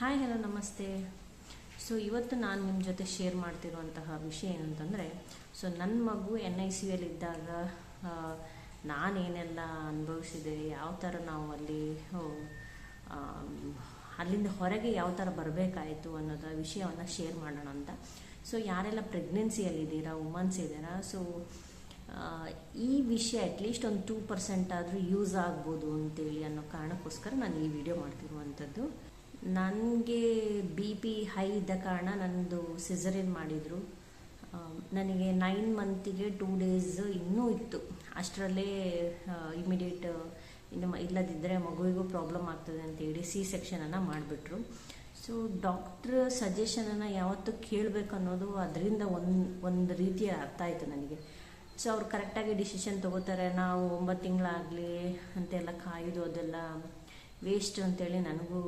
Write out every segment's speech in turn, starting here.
Hi hello ನಮಸ್ತೆ. So ಇವತ್ತು ನಾನು ನಿಮ್ಮ ಜೊತೆ ಶೇರ್ ಮಾಡ್ತಿರುವಂತಹ ವಿಷಯ ಏನಂತಂದರೆ, ಸೊ ನನ್ನ ಮಗು NICU ಇದ್ದಾಗ ನಾನೇನೆಲ್ಲ ಅನುಭವಿಸಿದೆ, ಯಾವ ಥರ ನಾವು ಅಲ್ಲಿಂದ ಹೊರಗೆ ಯಾವ ಥರ ಬರಬೇಕಾಯಿತು ಅನ್ನೋದ ವಿಷಯವನ್ನು ಶೇರ್ ಮಾಡೋಣ ಅಂತ. ಸೊ ಯಾರೆಲ್ಲ ಪ್ರೆಗ್ನೆನ್ಸಿಯಲ್ಲಿದ್ದೀರಾ, ವುಮನ್ಸ್ ಇದ್ದೀರಾ, ಸೊ ಈ ವಿಷಯ ಅಟ್ಲೀಸ್ಟ್ ಒಂದು 2% ಆದರೂ ಯೂಸ್ ಆಗ್ಬೋದು ಅಂತೇಳಿ ಅನ್ನೋ ಕಾರಣಕ್ಕೋಸ್ಕರ ನಾನು ಈ ವಿಡಿಯೋ ಮಾಡ್ತಿರುವಂಥದ್ದು. ನನಗೆ BP ಹೈ ಇದ್ದ ಕಾರಣ ನನ್ನದು ಸಿಸರಿನ್ ಮಾಡಿದರು. ನನಗೆ 9 ಮಂತಿಗೆ 2 ಡೇಸ್ ಇನ್ನೂ ಇತ್ತು. ಅಷ್ಟರಲ್ಲೇ ಇಮಿಡಿಯೇಟ್ ಇಲ್ಲದಿದ್ದರೆ ಮಗುವಿಗೂ ಪ್ರಾಬ್ಲಮ್ ಆಗ್ತದೆ ಅಂತೇಳಿ ಸೆಕ್ಷನನ್ನು ಮಾಡಿಬಿಟ್ರು. ಸೊ ಡಾಕ್ಟ್ರ್ ಸಜೆಷನನ್ನು ಯಾವತ್ತೂ ಕೇಳಬೇಕು ಅನ್ನೋದು ಅದರಿಂದ ಒಂದು ರೀತಿಯ ಅರ್ಥ ಆಯಿತು ನನಗೆ. ಸೊ ಅವ್ರು ಕರೆಕ್ಟಾಗಿ ಡಿಸಿಷನ್ ತೊಗೋತಾರೆ. ನಾವು 9 ತಿಂಗಳಾಗಲಿ ಅಂತೆಲ್ಲ ಕಾಯೋದು ಅದೆಲ್ಲ ವೇಸ್ಟ್ ಅಂತೇಳಿ ನನಗೂ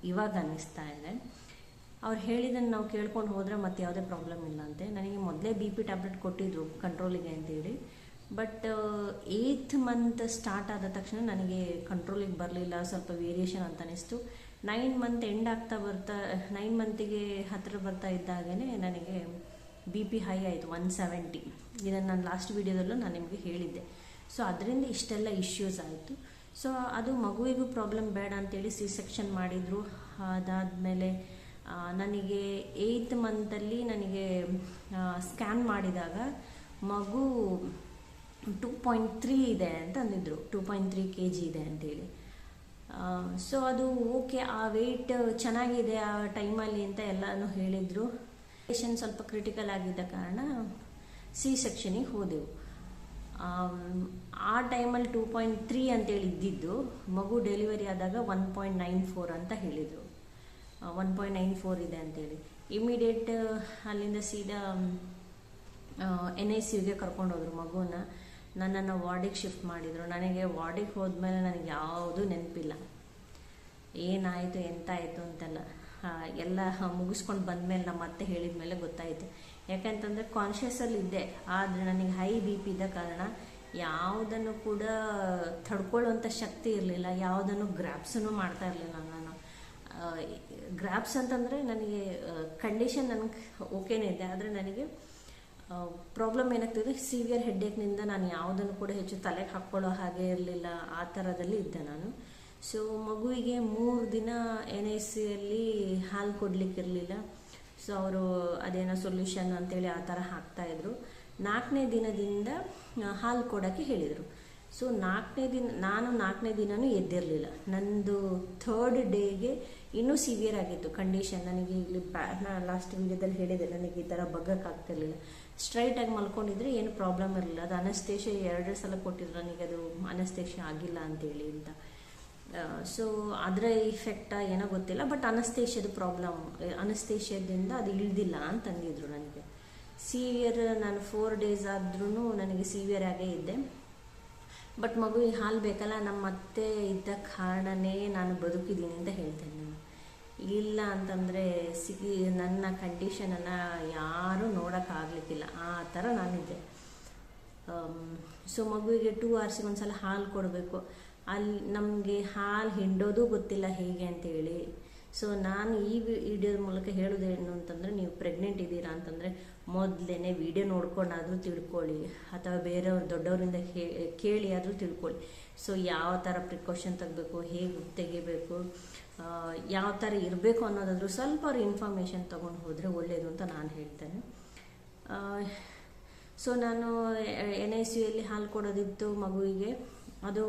ಇವಾಗ ಅನ್ನಿಸ್ತಾ ಇದೆ. ಅವ್ರು ಹೇಳಿದ್ದನ್ನು ನಾವು ಕೇಳ್ಕೊಂಡು ಹೋದರೆ ಮತ್ತೆ ಯಾವುದೇ ಪ್ರಾಬ್ಲಮ್ ಇಲ್ಲ ಅಂತೆ. ನನಗೆ ಮೊದಲೇ BP ಟ್ಯಾಬ್ಲೆಟ್ ಕೊಟ್ಟಿದ್ರು ಕಂಟ್ರೋಲಿಗೆ ಅಂತೇಳಿ. ಬಟ್ 8th ಮಂತ್ ಸ್ಟಾರ್ಟ್ ಆದ ತಕ್ಷಣ ನನಗೆ ಕಂಟ್ರೋಲಿಗೆ ಬರಲಿಲ್ಲ, ಸ್ವಲ್ಪ ವೇರಿಯೇಷನ್ ಅಂತ ಅನಿಸ್ತು. 9 ಮಂತ್ ಎಂಡ್ ಆಗ್ತಾ ಬರ್ತಾ 9 ಮಂತಿಗೆ ಹತ್ತಿರ ಬರ್ತಾ ಇದ್ದಾಗೇ ನನಗೆ BP ಹೈ ಆಯಿತು, 170. ಇದನ್ನು ನಾನು ಲಾಸ್ಟ್ ವಿಡಿಯೋದಲ್ಲೂ ನಾನು ನಿಮಗೆ ಹೇಳಿದ್ದೆ. ಸೊ ಅದರಿಂದ ಇಷ್ಟೆಲ್ಲ ಇಶ್ಯೂಸ್ ಆಯಿತು. ಸೊ ಅದು ಮಗುವಿಗೂ ಪ್ರಾಬ್ಲಮ್ ಬೇಡ ಅಂತೇಳಿ ಸೆಕ್ಷನ್ ಮಾಡಿದರು. ಅದಾದಮೇಲೆ ನನಗೆ 8th ಮಂತಲ್ಲಿ ನನಗೆ ಸ್ಕ್ಯಾನ್ ಮಾಡಿದಾಗ ಮಗು 2.3 ಇದೆ ಅಂತ ಅಂದಿದ್ರು, 2.3 kg ಇದೆ ಅಂತೇಳಿ. ಸೊ ಅದು ಓಕೆ, ಆ ವೆಯ್ಟ್ ಚೆನ್ನಾಗಿದೆ ಆ ಟೈಮಲ್ಲಿ ಅಂತ ಎಲ್ಲನೂ ಹೇಳಿದರು. ಪೇಷಂಟ್ ಸ್ವಲ್ಪ ಕ್ರಿಟಿಕಲ್ ಆಗಿದ್ದ ಕಾರಣ ಸೆಕ್ಷನಿಗೆ ಹೋದೆವು. ಆ ಟೈಮಲ್ಲಿ 2.3 ಅಂತೇಳಿ ಇದ್ದಿದ್ದು, ಮಗು ಡೆಲಿವರಿ ಆದಾಗ 1.94 ಅಂತ ಹೇಳಿದರು. 1.94 ಇದೆ ಅಂತೇಳಿ ಇಮಿಡಿಯೇಟ್ ಅಲ್ಲಿಂದ ಸೀದಾ NICUಗೆ ಕರ್ಕೊಂಡೋದ್ರು ಮಗುನ. ನನ್ನನ್ನು ವಾರ್ಡಿಗೆ ಶಿಫ್ಟ್ ಮಾಡಿದರು. ನನಗೆ ವಾರ್ಡಿಗೆ ಹೋದ್ಮೇಲೆ ನನಗೆ ಯಾವುದೂ ನೆನಪಿಲ್ಲ, ಏನಾಯಿತು ಎಂತಾಯಿತು ಅಂತೆಲ್ಲ. ಎಲ್ಲ ಮುಗಿಸ್ಕೊಂಡು ಬಂದಮೇಲೆ ನಮ್ಮ ಅತ್ತೆ ಹೇಳಿದ ಮೇಲೆ ಗೊತ್ತಾಯಿತು. ಯಾಕಂತಂದರೆ ಕಾನ್ಷಿಯಸ್ಸಲ್ಲಿ ಇದ್ದೆ, ಆದರೆ ನನಗೆ ಹೈ BP ಇದ್ದ ಕಾರಣ ಯಾವುದನ್ನು ಕೂಡ ತಡ್ಕೊಳ್ಳುವಂಥ ಶಕ್ತಿ ಇರಲಿಲ್ಲ, ಯಾವುದನ್ನು ಗ್ರ್ಯಾಪ್ಸನ್ನು ಮಾಡ್ತಾ ಇರಲಿಲ್ಲ ನಾನು. ಗ್ರ್ಯಾಪ್ಸ್ ಅಂತಂದರೆ ನನಗೆ ಕಂಡೀಷನ್ ನನಗೆ ಓಕೆನೇ ಇದೆ, ಆದರೆ ನನಗೆ ಪ್ರಾಬ್ಲಮ್ ಏನಾಗ್ತಿದೆ, ಸಿವಿಯರ್ ಹೆಡ್ಡೇಕ್ನಿಂದ ನಾನು ಯಾವುದನ್ನು ಕೂಡ ಹೆಚ್ಚು ತಲೆಗೆ ಹಾಕ್ಕೊಳ್ಳೋ ಹಾಗೆ ಇರಲಿಲ್ಲ, ಆ ಥರದಲ್ಲಿ ಇದ್ದೆ ನಾನು. ಸೊ ಮಗುವಿಗೆ 3 ದಿನ NICUಯಲ್ಲಿ ಹಾಲು ಕೊಡಲಿಕ್ಕಿರಲಿಲ್ಲ. ಸೊ ಅವರು ಅದೇನೋ ಸೊಲ್ಯೂಷನ್ ಅಂತೇಳಿ ಆ ಥರ ಹಾಕ್ತಾಯಿದ್ರು. 4ನೇ ದಿನದಿಂದ ಹಾಲು ಕೊಡೋಕ್ಕೆ ಹೇಳಿದರು. ಸೊ ನಾನು 4ನೇ ದಿನವೂ ಎದ್ದಿರಲಿಲ್ಲ. ನಂದು 3rd ಡೇಗೆ ಇನ್ನೂ ಸಿವಿಯರ್ ಆಗಿತ್ತು ಕಂಡೀಷನ್. ನನಗೆ ಇಲ್ಲಿ ನಾನು ಲಾಸ್ಟ್ ವಿಡಿಯೋದಲ್ಲಿ ಹೇಳಿದೆ, ನನಗೆ ಈ ಥರ ಬಗ್ಗಕ್ಕಾಗ್ತಿರ್ಲಿಲ್ಲ. ಸ್ಟ್ರೈಟಾಗಿ ಮಲ್ಕೊಂಡಿದ್ರೆ ಏನು ಪ್ರಾಬ್ಲಮ್ ಇರಲಿಲ್ಲ. ಅದು ಅನಸ್ತೇಷಿಯಾ 2 ಸಲ ಕೊಟ್ಟಿದ್ರು ನನಗೆ, ಅದು ಅನಸ್ತೇಷಿಯಾ ಆಗಿಲ್ಲ ಅಂತೇಳಿ ಅಂತ. ಸೊ ಅದರ ಇಫೆಕ್ಟಾ ಏನೋ ಗೊತ್ತಿಲ್ಲ, ಬಟ್ ಅನಸ್ತೇಷಿಯಾದ ಪ್ರಾಬ್ಲಮ್, ಅನಸ್ತೇಷಿಯಾದಿಂದ ಅದು ಇಳ್ದಿಲ್ಲ ಅಂತಂದಿದ್ರು ನನಗೆ. ಸಿವಿಯರ್ ನಾನು 4 ಡೇಸ್ ಆದ್ರೂ ನನಗೆ ಸಿವಿಯರ್ ಆಗೇ ಇದ್ದೆ. ಬಟ್ ಮಗುವಿಗೆ ಹಾಲು ಬೇಕಲ್ಲ, ನಮ್ಮ ಅತ್ತೆ ಇದ್ದ ಕಾರಣನೇ ನಾನು ಬದುಕಿದ್ದೀನಿ ಅಂತ ಹೇಳ್ತೇನೆ ನಾನು. ಇಲ್ಲ ಅಂತಂದರೆ ನನ್ನ ಕಂಡೀಷನನ್ನು ಯಾರೂ ನೋಡೋಕ್ಕಾಗಲಿಕ್ಕಿಲ್ಲ, ಆ ಥರ ನಾನಿದ್ದೆ. ಸೊ ಮಗುವಿಗೆ 2 hours ಒಂದ್ಸಲ ಹಾಲು ಕೊಡಬೇಕು. ಅಲ್ಲಿ ನಮಗೆ ಹಾಲು ಹಿಂಡೋದು ಗೊತ್ತಿಲ್ಲ ಹೇಗೆ ಅಂತೇಳಿ. ಸೊ ನಾನು ಈ ವಿಡಿಯೋದ ಮೂಲಕ ಹೇಳೋದೇನು ಅಂತಂದರೆ, ನೀವು ಪ್ರೆಗ್ನೆಂಟ್ ಇದ್ದೀರಾ ಅಂತಂದರೆ ಮೊದಲೇ ವಿಡಿಯೋ ನೋಡ್ಕೊಂಡಾದರೂ ತಿಳ್ಕೊಳ್ಳಿ, ಅಥವಾ ಬೇರೆಯವ್ರು ದೊಡ್ಡವರಿಂದ ಕೇಳಿ ಆದರೂ ತಿಳ್ಕೊಳ್ಳಿ. ಸೊ ಯಾವ ಥರ ಪ್ರಿಕಾಷನ್ ತೆಗಬೇಕು, ಹೇಗೆ ತೆಗಿಬೇಕು, ಯಾವ ಥರ ಇರಬೇಕು ಅನ್ನೋದಾದರೂ ಸ್ವಲ್ಪ ಅವ್ರು ಇನ್ಫಾರ್ಮೇಷನ್ ತೊಗೊಂಡು ಹೋದರೆ ಒಳ್ಳೆಯದು ಅಂತ ನಾನು ಹೇಳ್ತೇನೆ. ಸೊ ನಾನು NICUಯಲ್ಲಿ ಹಾಲು ಕೊಡೋದಿತ್ತು ಮಗುವಿಗೆ. ಅದು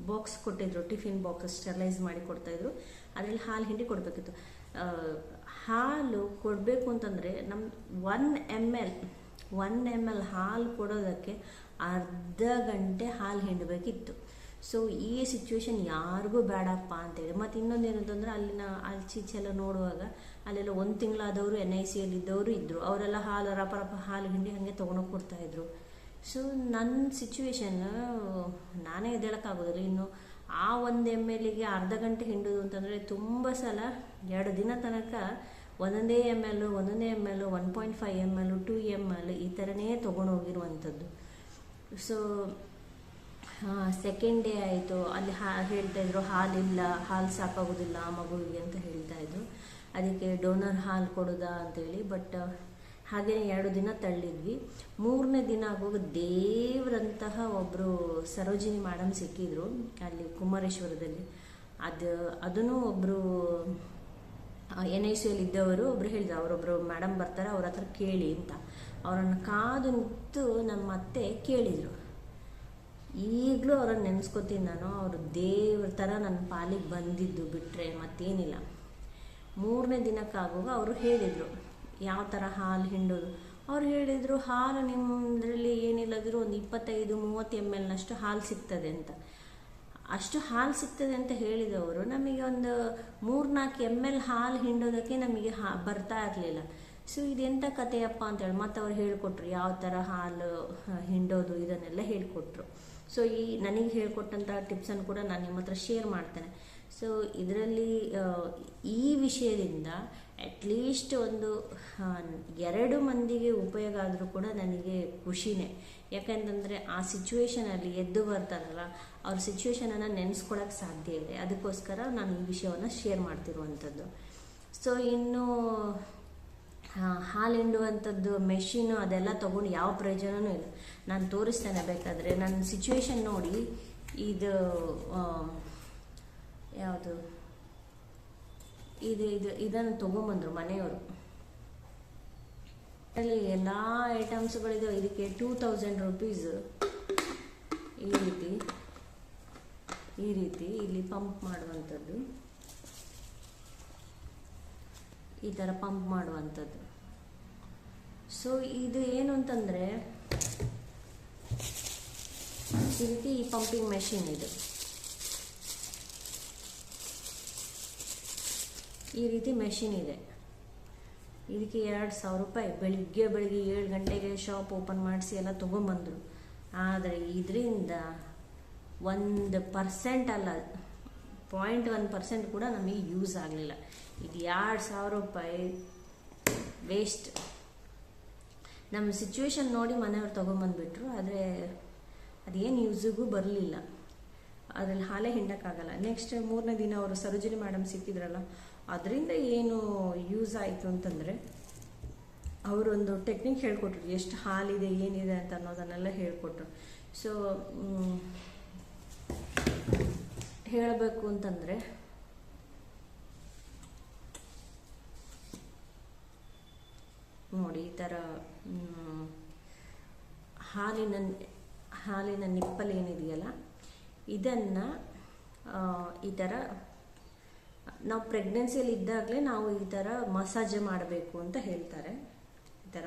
ಬಾಕ್ಸ್ ಕೊಟ್ಟಿದ್ರು, ಟಿಫಿನ್ ಬಾಕ್ಸ್ ಸ್ಟೆರಲೈಸ್ ಮಾಡಿ ಕೊಡ್ತಾಯಿದ್ರು. ಅದರಲ್ಲಿ ಹಾಲು ಹಿಂಡಿ ಕೊಡಬೇಕಿತ್ತು. ಹಾಲು ಕೊಡಬೇಕು ಅಂತಂದರೆ ನಮ್ಮ 1 ml ಹಾಲು ಕೊಡೋದಕ್ಕೆ ಅರ್ಧ ಗಂಟೆ ಹಾಲು ಹಿಂಡಬೇಕಿತ್ತು. ಸೊ ಈ ಸಿಚುವೇಶನ್ ಯಾರಿಗೂ ಬೇಡಪ್ಪ ಅಂತೇಳಿ. ಮತ್ತು ಇನ್ನೊಂದು ಏನಂತಂದರೆ, ಅಲ್ಲಿನ ಆಚೀಚೆಲ್ಲ ನೋಡುವಾಗ ಅಲ್ಲೆಲ್ಲ 1 ತಿಂಗಳಾದವರು NICUಯಲ್ಲಿ ಇದ್ದವರು ಇದ್ದರು. ಅವರೆಲ್ಲ ಹಾಲು ರಪ ಹಾಲು ಹಿಂಡಿ ಹಾಗೆ ತೊಗೊಂಡೋಗಿ ಕೊಡ್ತಾಯಿದ್ರು. ಸೊ ನನ್ನ ಸಿಚುವೇಶನ್ ನಾನೇ ಎದ್ದೇಳೋಕ್ಕಾಗೋದಿಲ್ಲ. ಇನ್ನು ಆ 1 mlಗೆ ಅರ್ಧ ಗಂಟೆ ಹಿಂಡೋದು ಅಂತಂದರೆ ತುಂಬ ಸಲ 2 ದಿನ ತನಕ ಒಂದೊಂದೇ ml 1.5 ml 2 ml ಈ ಥರನೇ ತೊಗೊಂಡೋಗಿರುವಂಥದ್ದು. ಸೊ ಸೆಕೆಂಡ್ ಡೇ ಆಯಿತು, ಅಲ್ಲಿ ಹೇಳ್ತಾಯಿದ್ರು ಹಾಲಿಲ್ಲ, ಹಾಲು ಸಾಕಾಗೋದಿಲ್ಲ ಮಗುವಿಗೆ ಅಂತ ಹೇಳ್ತಾಯಿದ್ರು. ಅದಕ್ಕೆ ಡೋನರ್ ಹಾಲು ಕೊಡೋದಾ ಅಂತೇಳಿ. ಬಟ್ ಹಾಗೆ 2 ದಿನ ತಳ್ಳಿದ್ವಿ. 3ನೇ ದಿನ ಆಗುವಾಗ ದೇವರಂತಹ ಒಬ್ಬರು ಸರೋಜಿನಿ ಮೇಡಮ್ ಸಿಕ್ಕಿದ್ರು ಅಲ್ಲಿ ಕುಮಾರೇಶ್ವರದಲ್ಲಿ. ಅದನ್ನು ಒಬ್ಬರು NICU ಇದ್ದವರು ಒಬ್ರು ಹೇಳಿದ್ರು, ಅವರೊಬ್ಬರು ಮೇಡಮ್ ಬರ್ತಾರೆ, ಅವ್ರ ಹತ್ರ ಕೇಳಿ ಅಂತ. ಅವರನ್ನು ಕಾದು ನಿಂತು ನಮ್ಮ ಅತ್ತೆ ಕೇಳಿದರು. ಈಗಲೂ ಅವ್ರನ್ನ ನೆನೆಸ್ಕೊತೀನಿ ನಾನು. ಅವರು ದೇವ್ರ ಥರ ನನ್ನ ಪಾಲಿಗೆ ಬಂದಿದ್ದು ಬಿಟ್ಟರೆ ಮತ್ತೇನಿಲ್ಲ. 3ನೇ ದಿನಕ್ಕಾಗುವಾಗ ಅವರು ಹೇಳಿದರು ಯಾವ ಥರ ಹಾಲು ಹಿಂಡೋದು. ಅವ್ರು ಹೇಳಿದರು, ಹಾಲು ನಿಮ್ಮದ್ರಲ್ಲಿ ಏನಿಲ್ಲದರೂ ಒಂದು 25-30 ml ಹಾಲು ಸಿಗ್ತದೆ ಅಂತ. ಅಷ್ಟು ಹಾಲು ಸಿಗ್ತದೆ ಅಂತ ಹೇಳಿದವರು ನಮಗೆ ಒಂದು 3-4 ml ಹಾಲು ಹಿಂಡೋದಕ್ಕೆ ನಮಗೆ ಬರ್ತಾ ಇರಲಿಲ್ಲ. ಸೊ ಇದೆಂಥ ಕಥೆಯಪ್ಪ ಅಂತೇಳಿ ಮತ್ತೆ ಅವ್ರು ಹೇಳಿಕೊಟ್ರು ಯಾವ ಥರ ಹಾಲು ಹಿಂಡೋದು ಇದನ್ನೆಲ್ಲ ಹೇಳಿಕೊಟ್ರು. ಸೊ ನನಗೆ ಹೇಳಿಕೊಟ್ಟಂಥ ಟಿಪ್ಸನ್ನು ಕೂಡ ನಾನು ನಿಮ್ಮ ಹತ್ರ ಶೇರ್ ಮಾಡ್ತೇನೆ. ಸೊ ಇದರಲ್ಲಿ ಈ ವಿಷಯದಿಂದ ಅಟ್ಲೀಸ್ಟ್ ಒಂದು 2 ಮಂದಿಗೆ ಉಪಯೋಗ ಆದರೂ ಕೂಡ ನನಗೆ ಖುಷಿನೇ. ಯಾಕಂತಂದರೆ ಆ ಸಿಚುವೇಶನಲ್ಲಿ ಎದ್ದು ಬರ್ತಾರಲ್ಲ, ಅವ್ರ ಸಿಚುವೇಶನನ್ನು ನೆನೆಸ್ಕೊಳ್ಳೋಕ್ಕೆ ಸಾಧ್ಯ ಇದೆ. ಅದಕ್ಕೋಸ್ಕರ ನಾನು ಈ ವಿಷಯವನ್ನು ಶೇರ್ ಮಾಡ್ತಿರುವಂಥದ್ದು. ಸೊ ಇನ್ನು ಹಾಲು ಹಿಂಡುವಂಥದ್ದು ಮೆಷಿನು ಅದೆಲ್ಲ ತೊಗೊಂಡು ಯಾವ ಪ್ರಯೋಜನವೂ ಇಲ್ಲ. ನಾನು ತೋರಿಸ್ತೇನೆ ಬೇಕಾದರೆ. ನನ್ನ ಸಿಚುವೇಶನ್ ನೋಡಿ, ಇದು ಯಾವುದು ಇದನ್ನು ತೊಗೊಂಬಂದರು ಮನೆಯವರು. ಅಲ್ಲಿ ಎಲ್ಲ ಐಟಮ್ಸ್ಗಳಿದೆ. ಇದಕ್ಕೆ 2000 ರೂಪೀಸ್. ಈ ರೀತಿ ಇಲ್ಲಿ ಪಂಪ್ ಮಾಡುವಂಥದ್ದು, ಈ ಥರ ಪಂಪ್ ಮಾಡುವಂಥದ್ದು. ಸೊ ಇದು ಏನು ಅಂತಂದರೆ ಈ ರೀತಿ ಈ ಪಂಪಿಂಗ್ ಮೆಷಿನ್ ಇದು. ಈ ರೀತಿ ಮೆಷಿನ್ ಇದೆ. ಇದಕ್ಕೆ 2000 ರೂಪಾಯಿ. ಬೆಳಿಗ್ಗೆ 7 ಗಂಟೆಗೆ ಶಾಪ್ ಓಪನ್ ಮಾಡಿಸಿ ಎಲ್ಲ ತೊಗೊಂಬಂದರು. ಆದರೆ ಇದರಿಂದ 1% ಅಲ್ಲ, 0.1% ಕೂಡ ನಮಗೆ ಯೂಸ್ ಆಗಲಿಲ್ಲ. ಇದು 2000 ರೂಪಾಯಿ ವೇಸ್ಟ್. ನಮ್ಮ ಸಿಚುವೇಶನ್ ನೋಡಿ ಮನೆಯವ್ರು ತೊಗೊಂಬಂದುಬಿಟ್ರು. ಆದರೆ ಅದೇನು ಯೂಸಿಗೂ ಬರಲಿಲ್ಲ. ಅದರಲ್ಲಿ ಹಾಲೇ ಹಿಂಡಕ್ಕಾಗಲ್ಲ. ನೆಕ್ಸ್ಟ್ 3ನೇ ದಿನ ಅವರು ಸರೋಜಿನಿ ಮೇಡಮ್ ಸಿಕ್ಕಿದ್ರಲ್ಲ, ಅದರಿಂದ ಏನು ಯೂಸ್ ಆಯಿತು ಅಂತಂದರೆ ಅವರೊಂದು ಟೆಕ್ನಿಕ್ ಹೇಳ್ಕೊಟ್ರು. ಎಷ್ಟು ಹಾಲಿದೆ ಏನಿದೆ ಅಂತ ಅನ್ನೋದನ್ನೆಲ್ಲ ಹೇಳ್ಕೊಟ್ರು. ಸೊ ಹೇಳಬೇಕು ಅಂತಂದರೆ ನೋಡಿ, ಈ ಥರ ಹಾಲಿನ ನಿಪ್ಪಲ್ ಏನಿದೆಯಲ್ಲ, ಇದನ್ನು ಈ ಥರ ನಾವು ಪ್ರೆಗ್ನೆನ್ಸಿಯಲ್ಲಿ ಇದ್ದಾಗಲೇ ನಾವು ಈ ಥರ ಮಸಾಜ್ ಮಾಡಬೇಕು ಅಂತ ಹೇಳ್ತಾರೆ. ಈ ಥರ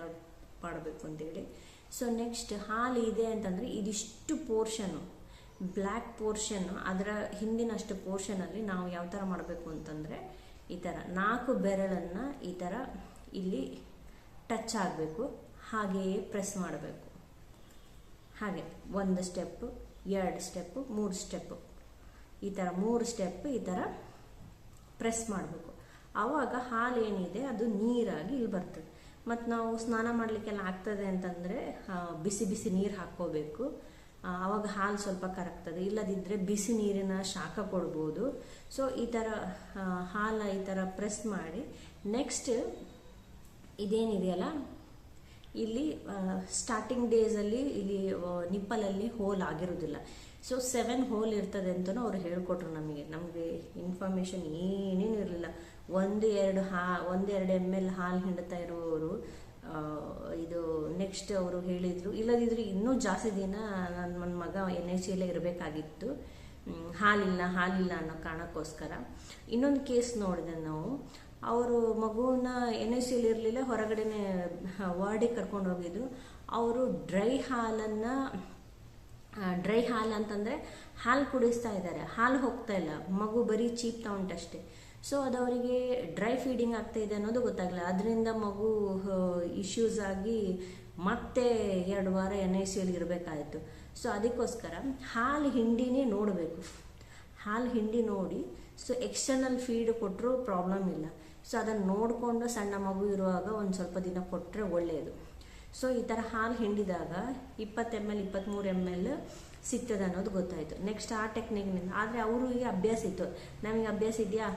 ಮಾಡಬೇಕು ಅಂತೇಳಿ. ಸೊ ನೆಕ್ಸ್ಟ್ ಹಾಲು ಇದೆ ಅಂತಂದರೆ ಇದಿಷ್ಟು ಪೋರ್ಷನು, ಬ್ಲ್ಯಾಕ್ ಪೋರ್ಷನ್, ಅದರ ಹಿಂದಿನಷ್ಟು ಪೋರ್ಷನಲ್ಲಿ ನಾವು ಯಾವ ಥರ ಮಾಡಬೇಕು ಅಂತಂದರೆ ಈ ಥರ 4 ಬೆರಳನ್ನು ಈ ಥರ ಇಲ್ಲಿ ಟಚ್ ಆಗಬೇಕು. ಹಾಗೆಯೇ ಪ್ರೆಸ್ ಮಾಡಬೇಕು. ಹಾಗೆ 1 ಸ್ಟೆಪ್ಪು, 2 ಸ್ಟೆಪ್ಪು, 3 ಸ್ಟೆಪ್ಪು, ಈ ಥರ 3 ಸ್ಟೆಪ್ ಈ ಥರ ಪ್ರೆಸ್ ಮಾಡಬೇಕು. ಆವಾಗ ಹಾಲು ಏನಿದೆ ಅದು ನೀರಾಗಿ ಇಲ್ಲಿ ಬರ್ತದೆ. ಮತ್ತು ನಾವು ಸ್ನಾನ ಮಾಡಲಿಕ್ಕೆಲ್ಲ ಆಗ್ತದೆ ಅಂತಂದರೆ ಬಿಸಿ ಬಿಸಿ ನೀರು ಹಾಕ್ಕೋಬೇಕು. ಆವಾಗ ಹಾಲು ಸ್ವಲ್ಪ ಕರಗ್ತದೆ. ಇಲ್ಲದಿದ್ದರೆ ಬಿಸಿ ನೀರಿನ ಶಾಖ ಕೊಡ್ಬೋದು. ಸೊ ಈ ಥರ ಹಾಲು ಈ ಥರ ಪ್ರೆಸ್ ಮಾಡಿ ನೆಕ್ಸ್ಟ್ ಇದೇನಿದೆಯಲ್ಲ, ಇಲ್ಲಿ ಸ್ಟಾರ್ಟಿಂಗ್ ಡೇಸಲ್ಲಿ ಇಲ್ಲಿ ನಿಪ್ಪಲಲ್ಲಿ ಹೋಲ್ ಆಗಿರೋದಿಲ್ಲ. ಸೊ 7 ಹೋಲ್ ಇರ್ತದೆ ಅಂತಲೂ ಅವ್ರು ಹೇಳ್ಕೊಟ್ರು ನಮಗೆ ಇನ್ಫಾರ್ಮೇಷನ್ ಏನೇನು ಇರಲಿಲ್ಲ. 1-2 ml ಹಾಲು ಹಿಂಡ್ತಾ ಇರೋರು ಇದು ನೆಕ್ಸ್ಟ್ ಅವರು ಹೇಳಿದರು. ಇಲ್ಲದಿದ್ರು ಇನ್ನೂ ಜಾಸ್ತಿ ದಿನ ನನ್ನ ಮಗ NICU ಇರಬೇಕಾಗಿತ್ತು, ಹಾಲಿಲ್ಲ ಅನ್ನೋ ಕಾರಣಕ್ಕೋಸ್ಕರ. ಇನ್ನೊಂದು ಕೇಸ್ ನೋಡಿದೆ ನಾವು. ಅವರು ಮಗುವನ್ನ NICU ಇರಲಿಲ್ಲ, ಹೊರಗಡೆನೆ ವಾರ್ಡಿಗೆ ಕರ್ಕೊಂಡು ಹೋಗಿದ್ರು. ಅವರು ಡ್ರೈ ಹಾಲು ಅಂತಂದರೆ ಹಾಲು ಕುಡಿಸ್ತಾ ಇದ್ದಾರೆ, ಹಾಲು ಹೋಗ್ತಾ ಇಲ್ಲ, ಮಗು ಬರೀ ಚೀಪ್ ತಗೊಂಡಷ್ಟೇ. ಸೊ ಅದು ಅವರಿಗೆ ಡ್ರೈ ಫೀಡಿಂಗ್ ಆಗ್ತಾ ಇದೆ ಅನ್ನೋದು ಗೊತ್ತಾಗಲ್ಲ. ಅದರಿಂದ ಮಗು ಇಶ್ಯೂಸ್ ಆಗಿ ಮತ್ತೆ 2 ವಾರ NICU ಇರಬೇಕಾಯಿತು. ಸೊ ಅದಕ್ಕೋಸ್ಕರ ಹಾಲು ಹಿಂಡಿನೇ ನೋಡಬೇಕು. ಹಾಲು ಹಿಂಡಿ ನೋಡಿ, ಸೊ ಎಕ್ಸ್ಟರ್ನಲ್ ಫೀಡ್ ಕೊಟ್ಟರು ಪ್ರಾಬ್ಲಮ್ ಇಲ್ಲ. ಸೊ ಅದನ್ನು ನೋಡಿಕೊಂಡು ಸಣ್ಣ ಮಗು ಇರುವಾಗ ಒಂದು ಸ್ವಲ್ಪ ದಿನ ಕೊಟ್ಟರೆ ಒಳ್ಳೆಯದು. ಸೊ ಈ ಥರ ಹಾಲು ಹಿಂಡಿದಾಗ 20 ml 23 ml ಸಿಗ್ತದೆ ಅನ್ನೋದು ಗೊತ್ತಾಯಿತು. ನೆಕ್ಸ್ಟ್ ಆ ಟೆಕ್ನಿಕ್ನಿಂದ, ಆದರೆ ಅವರಿಗೆ ಅಭ್ಯಾಸ ಇತ್ತು, ನಮಗೆ ಅಭ್ಯಾಸ ಇದೆಯಾ,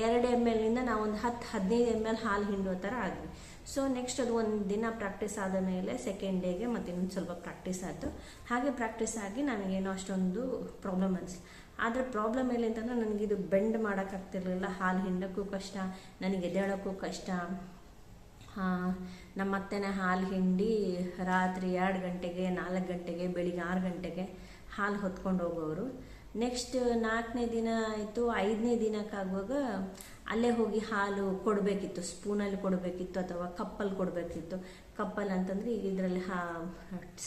2 ml ನಾವು ಒಂದು 10-15 ml ಹಾಲು ಹಿಂಡೋ ಥರ ಆದ್ವಿ. ಸೊ ನೆಕ್ಸ್ಟ್ ಅದು ಒಂದು ದಿನ ಪ್ರಾಕ್ಟೀಸ್ ಆದ ಮೇಲೆ ಸೆಕೆಂಡ್ ಡೇಗೆ ಮತ್ತೆ ಇನ್ನೊಂದು ಸ್ವಲ್ಪ ಪ್ರಾಕ್ಟೀಸ್ ಆಯಿತು. ಹಾಗೆ ಪ್ರಾಕ್ಟೀಸ್ ಆಗಿ ನನಗೇನೋ ಅಷ್ಟೊಂದು ಪ್ರಾಬ್ಲಮ್ ಅನಿಸ್ತು. ಆದರೆ ಪ್ರಾಬ್ಲಮ್ ಎಲ್ಲಿ ಅಂತಂದ್ರೆ ನನಗಿದು ಬೆಂಡ್ ಮಾಡೋಕ್ಕಾಗ್ತಿರ್ಲಿಲ್ಲ, ಹಾಲು ಹಿಂಡೋಕ್ಕೂ ಕಷ್ಟ, ನನಗೆ ಎದ್ದೇಳೋಕ್ಕೂ ಕಷ್ಟ. ನಮ್ಮ ಅತ್ತೆನೇ ಹಾಲು ಹಿಂಡಿ ರಾತ್ರಿ 2 ಗಂಟೆಗೆ 4 ಗಂಟೆಗೆ ಬೆಳಿಗ್ಗೆ 6 ಗಂಟೆಗೆ ಹಾಲು ಹೊತ್ಕೊಂಡು ಹೋಗೋರು. ನೆಕ್ಸ್ಟ್ 4ನೇ ದಿನ ಆಯಿತು, 5ನೇ ದಿನಕ್ಕಾಗುವಾಗ ಅಲ್ಲೇ ಹೋಗಿ ಹಾಲು ಕೊಡಬೇಕಿತ್ತು, ಸ್ಪೂನಲ್ಲಿ ಕೊಡಬೇಕಿತ್ತು ಅಥವಾ ಕಪ್ಪಲ್ಲಿ ಕೊಡಬೇಕಿತ್ತು. ಕಪ್ಪಲ್ಲಿ ಅಂತಂದರೆ ಈಗ ಇದರಲ್ಲಿ